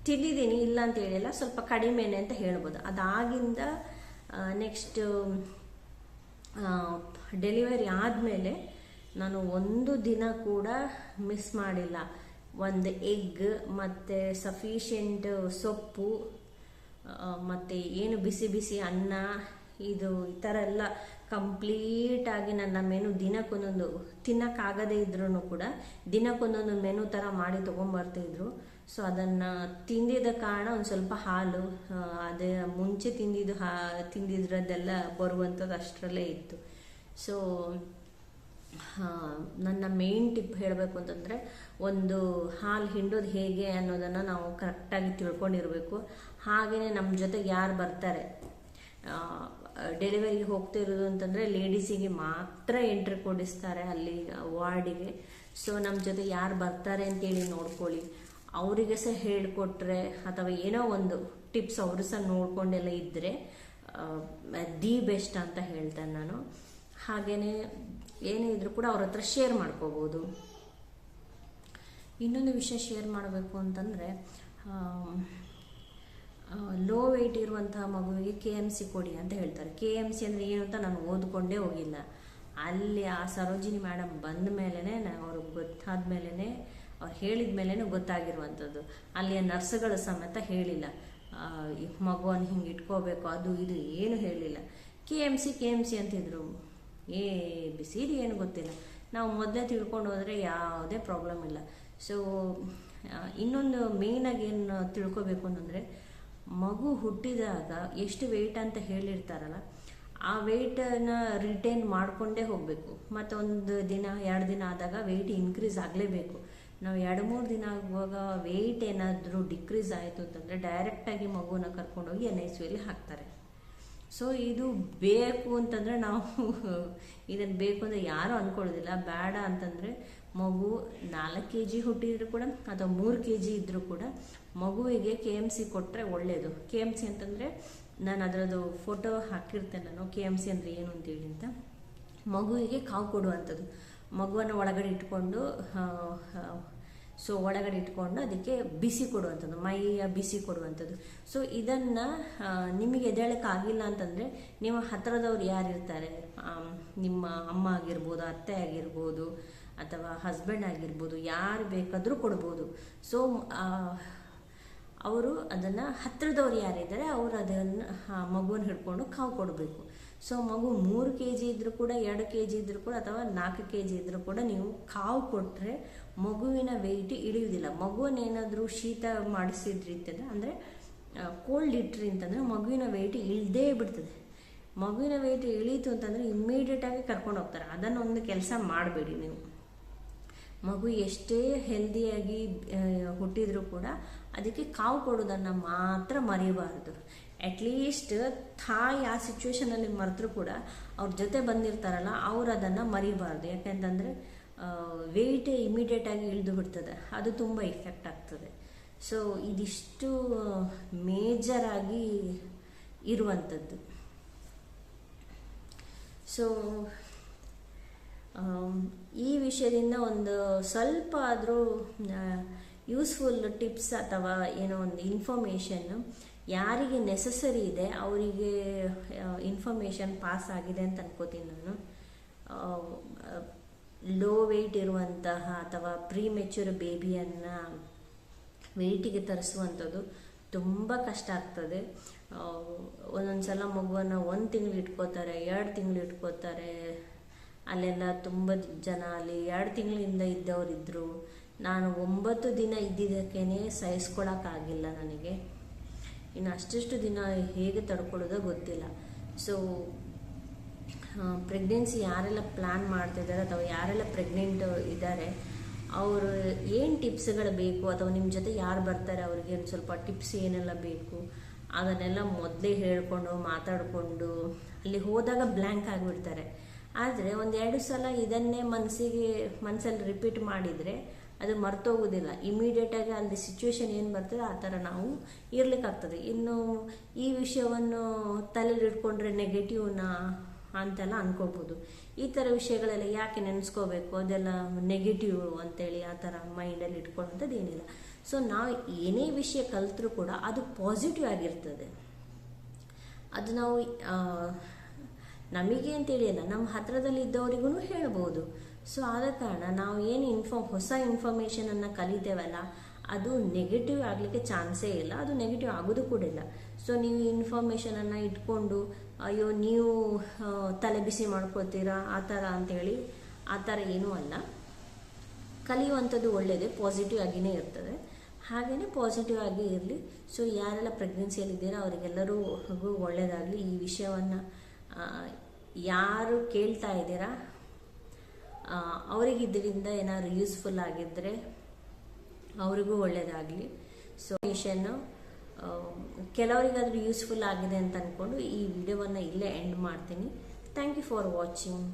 ತಿಂದಿದ್ದೀನಿ, ಇಲ್ಲ ಅಂತ ಹೇಳಿಲ್ಲ, ಸ್ವಲ್ಪ ಕಡಿಮೆನೆ ಅಂತ ಹೇಳ್ಬೋದು. ಅದಾಗಿಂದ ನೆಕ್ಸ್ಟ್ ಡೆಲಿವರಿ ಆದಮೇಲೆ ನಾನು 1 ದಿನ ಕೂಡ ಮಿಸ್ ಮಾಡಿಲ್ಲ. ಒಂದು ಎಗ್ ಮತ್ತು ಸಫಿಷಿಯೆಂಟ್ ಸೊಪ್ಪು ಮತ್ತು ಏನು ಬಿಸಿ ಬಿಸಿ ಅನ್ನ, ಈ ಥರ ಎಲ್ಲ ಕಂಪ್ಲೀಟಾಗಿ ನನ್ನ ಮೆನು ದಿನಕ್ಕೊಂದೊಂದು, ತಿನ್ನೋಕ್ಕಾಗದೇ ಇದ್ರೂ ಕೂಡ ದಿನಕ್ಕೊಂದೊಂದು ಮೆನು ಥರ ಮಾಡಿ ತೊಗೊಂಬರ್ತಿದ್ರು. ಸೊ ಅದನ್ನು ತಿಂದಿದ್ದ ಕಾರಣ ಒಂದು ಸ್ವಲ್ಪ ಹಾಲು, ಅದೇ ಮುಂಚೆ ತಿಂದಿದ್ರದ್ದೆಲ್ಲ ಬರುವಂಥದ್ದು ಅಷ್ಟರಲ್ಲೇ ಇತ್ತು. ಸೊ ನನ್ನ ಮೇನ್ ಟಿಪ್ ಹೇಳಬೇಕು ಅಂತಂದರೆ, ಒಂದು ಹಾಲು ಹಿಂಡೋದು ಹೇಗೆ ಅನ್ನೋದನ್ನು ನಾವು ಕರೆಕ್ಟಾಗಿ ತಿಳ್ಕೊಂಡಿರಬೇಕು. ಹಾಗೆಯೇ ನಮ್ಮ ಜೊತೆಗೆ ಯಾರು ಬರ್ತಾರೆ, ಡೆಲಿವರಿಗೆ ಹೋಗ್ತಿರೋದು ಅಂತಂದರೆ ಲೇಡೀಸಿಗೆ ಮಾತ್ರ ಎಂಟ್ರಿ ಕೊಡಿಸ್ತಾರೆ ಅಲ್ಲಿ ವಾರ್ಡಿಗೆ. ಸೊ ನಮ್ಮ ಜೊತೆ ಯಾರು ಬರ್ತಾರೆ ಅಂತೇಳಿ ನೋಡ್ಕೊಳ್ಳಿ. ಅವರಿಗೆ ಸಹ ಹೇಳಿಕೊಟ್ರೆ ಅಥವಾ ಏನೋ ಒಂದು ಟಿಪ್ಸ್ ಅವರು ಸಹ ನೋಡ್ಕೊಂಡೆಲ್ಲ ಇದ್ದರೆ ದಿ ಬೆಸ್ಟ್ ಅಂತ ಹೇಳ್ತೇನೆ ನಾನು. ಹಾಗೆಯೇ ಏನೇ ಇದ್ರೂ ಕೂಡ ಅವ್ರ ಹತ್ರ ಶೇರ್ ಮಾಡ್ಕೋಬೋದು. ಇನ್ನೊಂದು ವಿಷಯ ಶೇರ್ ಮಾಡಬೇಕು ಅಂತಂದರೆ, ಲೋ ವೆಯ್ಟ್ ಇರುವಂತಹ ಮಗುವಿಗೆ KMC ಕೊಡಿ ಅಂತ ಹೇಳ್ತಾರೆ. KMC ಅಂದರೆ ಏನು ಅಂತ ನಾನು ಓದ್ಕೊಂಡೇ ಹೋಗಿಲ್ಲ. ಅಲ್ಲಿ ಆ ಸರೋಜಿನಿ ಮೇಡಮ್ ಬಂದ ಮೇಲೇ ಅವ್ರಿಗೆ ಗೊತ್ತಾದ ಮೇಲೇ, ಅವ್ರು ಹೇಳಿದ ಮೇಲೇ ಗೊತ್ತಾಗಿರುವಂಥದ್ದು. ಅಲ್ಲಿಯ ನರ್ಸ್ಗಳು ಸಮೇತ ಹೇಳಿಲ್ಲ ಈ ಮಗುವನ್ನು ಹಿಂಗೆ ಇಟ್ಕೋಬೇಕು ಅದು ಇದು ಏನು ಹೇಳಿಲ್ಲ. KMC ಅಂತಿದ್ರು. ABC ಏನು ಗೊತ್ತಿಲ್ಲ. ನಾವು ಮೊದಲೇ ತಿಳ್ಕೊಂಡು ಹೋದರೆ ಯಾವುದೇ ಪ್ರಾಬ್ಲಮ್ ಇಲ್ಲ. ಸೊ ಇನ್ನೊಂದು ಮೇಯ್ನಾಗಿ ಏನು ತಿಳ್ಕೊಬೇಕು ಅಂತಂದರೆ, ಮಗು ಹುಟ್ಟಿದಾಗ ಎಷ್ಟು ವೆಯ್ಟ್ ಅಂತ ಹೇಳಿರ್ತಾರಲ್ಲ, ಆ ವೆಯ್ಟನ್ನು ರಿಟೈನ್ ಮಾಡಿಕೊಂಡೇ ಹೋಗಬೇಕು. ಮತ್ತು ಒಂದು ದಿನ 2 ದಿನ ಆದಾಗ ವೆಯ್ಟ್ ಇನ್ಕ್ರೀಸ್ ಆಗಲೇಬೇಕು. ನಾವು 2-3 ದಿನ ಆಗುವಾಗ ವೆಯ್ಟ್ ಏನಾದರೂ ಡಿಕ್ರೀಸ್ ಆಯಿತು ಅಂತಂದರೆ ಡೈರೆಕ್ಟಾಗಿ ಮಗುವನ್ನ ಕರ್ಕೊಂಡೋಗಿ NICUಯಲ್ಲಿ ಹಾಕ್ತಾರೆ. ಸೊ ಇದು ಬೇಕು ಅಂತಂದರೆ ನಾವು ಇದನ್ನು ಬೇಕು ಅಂದರೆ ಯಾರೂ ಅಂದ್ಕೊಳ್ಳೋದಿಲ್ಲ. ಬೇಡ ಅಂತಂದರೆ ಮಗು 4 kg ಹುಟ್ಟಿದ್ರು ಕೂಡ ಅಥವಾ 3 kg ಇದ್ದರೂ ಕೂಡ ಮಗುವಿಗೆ KMC ಕೊಟ್ಟರೆ ಒಳ್ಳೆಯದು. KMC ಅಂತಂದರೆ ನಾನು ಅದರದ್ದು ಫೋಟೋ ಹಾಕಿರ್ತೇನೆ ನಾನು, KMC ಅಂದರೆ ಏನು ಅಂತೇಳಿ ಅಂತ. ಮಗುವಿಗೆ ಕಾವು ಕೊಡುವಂಥದ್ದು, ಮಗುವನ್ನು ಒಳಗಡೆ ಇಟ್ಕೊಂಡು ಒಳಗಡೆ ಇಟ್ಕೊಂಡು ಅದಕ್ಕೆ ಬಿಸಿ ಕೊಡುವಂಥದ್ದು, ಮೈಯ ಬಿಸಿ ಕೊಡುವಂಥದ್ದು. ಸೊ ಇದನ್ನು ನಿಮಗೆ ಎದ್ದೇಳಕ್ಕಾಗಿಲ್ಲ ಅಂತಂದರೆ ನಿಮ್ಮ ಹತ್ತಿರದವ್ರು ಯಾರಿರ್ತಾರೆ, ನಿಮ್ಮ ಅಮ್ಮ ಆಗಿರ್ಬೋದು, ಅತ್ತೆ ಆಗಿರ್ಬೋದು, ಅಥವಾ ಹಸ್ಬೆಂಡ್ ಆಗಿರ್ಬೋದು, ಯಾರು ಬೇಕಾದರೂ ಕೊಡ್ಬೋದು. ಸೊ ಅವರು ಅದನ್ನು ಹತ್ತಿರದವ್ರು ಯಾರಿದ್ದಾರೆ ಅವರು ಅದನ್ನು ಮಗುವನ್ನು ಹಿಡ್ಕೊಂಡು ಕಾವು ಕೊಡಬೇಕು. ಸೊ ಮಗು 3 kg ಇದ್ದರೂ ಕೂಡ 2 kg ಇದ್ದರೂ ಕೂಡ ಅಥವಾ 4 kg ಇದ್ದರೂ ಕೂಡ ನೀವು ಕಾವು ಕೊಟ್ಟರೆ ಮಗುವಿನ ವೆಯ್ಟ್ ಇಳಿಯುವುದಿಲ್ಲ. ಮಗುವನ್ನೇನಾದರೂ ಶೀತ ಮಾಡಿಸಿದ್ರಿ ಅಂತಂದರೆ, ಅಂದರೆ ಕೋಲ್ಡ್ ಇಟ್ರಿ ಅಂತಂದರೆ ಮಗುವಿನ ವೆಯ್ಟ್ ಇಳದೇ ಬಿಡ್ತದೆ. ಮಗುವಿನ ವೆಯ್ಟ್ ಇಳೀತು ಅಂತಂದರೆ ಇಮ್ಮಿಡಿಯೇಟಾಗಿ ಕರ್ಕೊಂಡು ಹೋಗ್ತಾರೆ. ಅದನ್ನೊಂದು ಕೆಲಸ ಮಾಡಬೇಡಿ ನೀವು. ಮಗು ಎಷ್ಟೇ ಹೆಲ್ದಿಯಾಗಿ ಹುಟ್ಟಿದರೂ ಕೂಡ ಅದಕ್ಕೆ ಕಾವು ಕೊಡೋದನ್ನು ಮಾತ್ರ ಮರಿಬಾರ್ದು. ಅಟ್ಲೀಸ್ಟ್ ತಾಯಿ ಆ ಸಿಚುವೇಶನಲ್ಲಿ ಮರೆತರೂ ಕೂಡ ಅವ್ರ ಜೊತೆ ಬಂದಿರ್ತಾರಲ್ಲ, ಅವ್ರು ಅದನ್ನು ಮರಿಬಾರ್ದು. ಯಾಕೆಂತಂದರೆ ವೆಯ್ಟ್ ಇಮಿಡಿಯೇಟಾಗಿ ಇಳಿದು ಬಿಡ್ತದೆ, ಅದು ತುಂಬ ಇಫೆಕ್ಟ್ ಆಗ್ತದೆ. ಸೊ ಇದಿಷ್ಟು ಮೇಜರಾಗಿ ಇರುವಂಥದ್ದು. ಸೊ ಈ ವಿಷಯದಿಂದ ಒಂದು ಸ್ವಲ್ಪ ಆದರೂ ಯೂಸ್ಫುಲ್ ಟಿಪ್ಸ್ ಅಥವಾ ಏನೋ ಒಂದು ಇನ್ಫಾರ್ಮೇಷನ್ ಯಾರಿಗೆ ನೆಸಸರಿ ಇದೆ ಅವರಿಗೆ ಇನ್ಫಾರ್ಮೇಷನ್ ಪಾಸ್ ಆಗಿದೆ ಅಂತ ಅನ್ಕೋತೀನಿ ನಾನು. ಲೋ ವೆಯ್ಟ್ ಇರುವಂತಹ ಅಥವಾ ಪ್ರೀಮೆಚ್ಯೂರ್ ಬೇಬಿಯನ್ನು ವೆಯ್ಟಿಗೆ ತರಿಸುವಂಥದ್ದು ತುಂಬ ಕಷ್ಟ ಆಗ್ತದೆ. ಒಂದೊಂದು ಸಲ ಮಗುವನ್ನು 1 ತಿಂಗಳು ಇಟ್ಕೋತಾರೆ, 2 ತಿಂಗಳು ಇಟ್ಕೋತಾರೆ. ಅಲ್ಲೆಲ್ಲ ತುಂಬ ಜನ ಅಲ್ಲಿ 2 ತಿಂಗಳಿಂದ ಇದ್ದವರಿದ್ದರು. ನಾನು 9 ದಿನ ಇದ್ದಿದ್ದಕ್ಕೇ ಸಹಿಸ್ಕೊಳಕ್ಕಾಗಿಲ್ಲ ನನಗೆ. ಇನ್ನು ಅಷ್ಟು ದಿನ ಹೇಗೆ ತಡ್ಕೊಳ್ಳೋದೋ ಗೊತ್ತಿಲ್ಲ. ಸೊ ಪ್ರೆಗ್ನೆನ್ಸಿ ಯಾರೆಲ್ಲ ಪ್ಲ್ಯಾನ್ ಮಾಡ್ತಿದ್ದಾರೆ ಅಥವಾ ಯಾರೆಲ್ಲ ಪ್ರೆಗ್ನೆಂಟ್ ಇದ್ದಾರೆ ಅವರು ಏನು ಟಿಪ್ಸ್ಗಳು ಬೇಕು ಅಥವಾ ನಿಮ್ಮ ಜೊತೆ ಯಾರು ಬರ್ತಾರೆ ಅವ್ರಿಗೆ ಒಂದು ಸ್ವಲ್ಪ ಟಿಪ್ಸ್ ಏನೆಲ್ಲ ಬೇಕು ಅದನ್ನೆಲ್ಲ ಮೊದಲೇ ಹೇಳ್ಕೊಂಡು ಮಾತಾಡಿಕೊಂಡು ಅಲ್ಲಿ ಹೋದಾಗ ಬ್ಲ್ಯಾಂಕ್ ಆಗಿಬಿಡ್ತಾರೆ. ಆದರೆ 1-2 ಸಲ ಇದನ್ನೇ ಮನಸ್ಸಲ್ಲಿ ರಿಪೀಟ್ ಮಾಡಿದರೆ ಅದು ಮರ್ತೋಗೋದಿಲ್ಲ. ಇಮಿಡಿಯೇಟಾಗಿ ಅಲ್ಲಿ ಸಿಚುವೇಶನ್ ಏನು ಬರ್ತದೆ ಆ ಥರ ನಾವು ಇರಲಿಕ್ಕಾಗ್ತದೆ. ಇನ್ನು ಈ ವಿಷಯವನ್ನು ತಲೆಯಲ್ಲಿ ಇಟ್ಕೊಂಡ್ರೆ ನೆಗೆಟಿವ್ನ ಅಂತೆಲ್ಲ ಅನ್ಕೋಬೋದು. ಈ ಥರ ವಿಷಯಗಳೆಲ್ಲ ಯಾಕೆ ನೆನೆಸ್ಕೋಬೇಕು, ಅದೆಲ್ಲ ನೆಗೆಟಿವ್ ಅಂತೇಳಿ ಆ ಥರ ಮೈಂಡಲ್ಲಿ ಇಟ್ಕೊಳ್ಳೋಂಥದ್ದು ಏನಿಲ್ಲ. ಸೊ ನಾವು ಏನೇ ವಿಷಯ ಕಲಿತ್ರೂ ಕೂಡ ಅದು ಪಾಸಿಟಿವ್ ಆಗಿರ್ತದೆ. ಅದು ನಾವು ನಮಗೆ ಅಂತೇಳಿ ಅಲ್ಲ, ನಮ್ಮ ಹತ್ತಿರದಲ್ಲಿ ಇದ್ದವರಿಗೂ ಹೇಳ್ಬೋದು. ಸೊ ಆದ ಕಾರಣ ನಾವು ಏನು ಹೊಸ ಇನ್ಫಾರ್ಮೇಷನನ್ನು ಕಲಿತೇವಲ್ಲ ಅದು ನೆಗೆಟಿವ್ ಆಗಲಿಕ್ಕೆ ಚಾನ್ಸೇ ಇಲ್ಲ, ಅದು ನೆಗೆಟಿವ್ ಆಗೋದು ಕೂಡ ಇಲ್ಲ. ಸೊ ನೀವು ಇನ್ಫಾರ್ಮೇಷನನ್ನು ಇಟ್ಕೊಂಡು ಅಯ್ಯೋ ನೀವು ತಲೆ ಬಿಸಿ ಮಾಡ್ಕೋತೀರಾ ಆ ಥರ ಅಂಥೇಳಿ ಆ ಥರ ಏನೂ ಅಲ್ಲ. ಕಲಿಯುವಂಥದ್ದು ಒಳ್ಳೆಯದೇ, ಪಾಸಿಟಿವ್ ಆಗಿಯೇ ಇರ್ತದೆ. ಹಾಗೆಯೇ ಪಾಸಿಟಿವ್ ಆಗಿ ಇರಲಿ. ಸೊ ಯಾರೆಲ್ಲ ಪ್ರೆಗ್ನೆನ್ಸಿಯಲ್ಲಿದ್ದೀರಾ ಅವರಿಗೆಲ್ಲರಿಗೂ ಒಳ್ಳೆಯದಾಗಲಿ. ಈ ವಿಷಯವನ್ನು ಯಾರು ಕೇಳ್ತಾ ಇದ್ದೀರಾ ಅವರಿಗೆ ಇದರಿಂದ ಏನಾದ್ರು ಯೂಸ್ಫುಲ್ ಆಗಿದ್ದರೆ ಅವರಿಗೂ ಒಳ್ಳೆಯದಾಗಲಿ. ಸೊ ವಿಷಯನ್ನು ಕೆಲವರಿಗಾದರೂ ಯೂಸ್ಫುಲ್ ಆಗಿದೆ ಅಂತ ಅಂದ್ಕೊಂಡು ಈ ವಿಡಿಯೋವನ್ನು ಇಲ್ಲೇ ಎಂಡ್ ಮಾಡ್ತೀನಿ. Thank you for watching.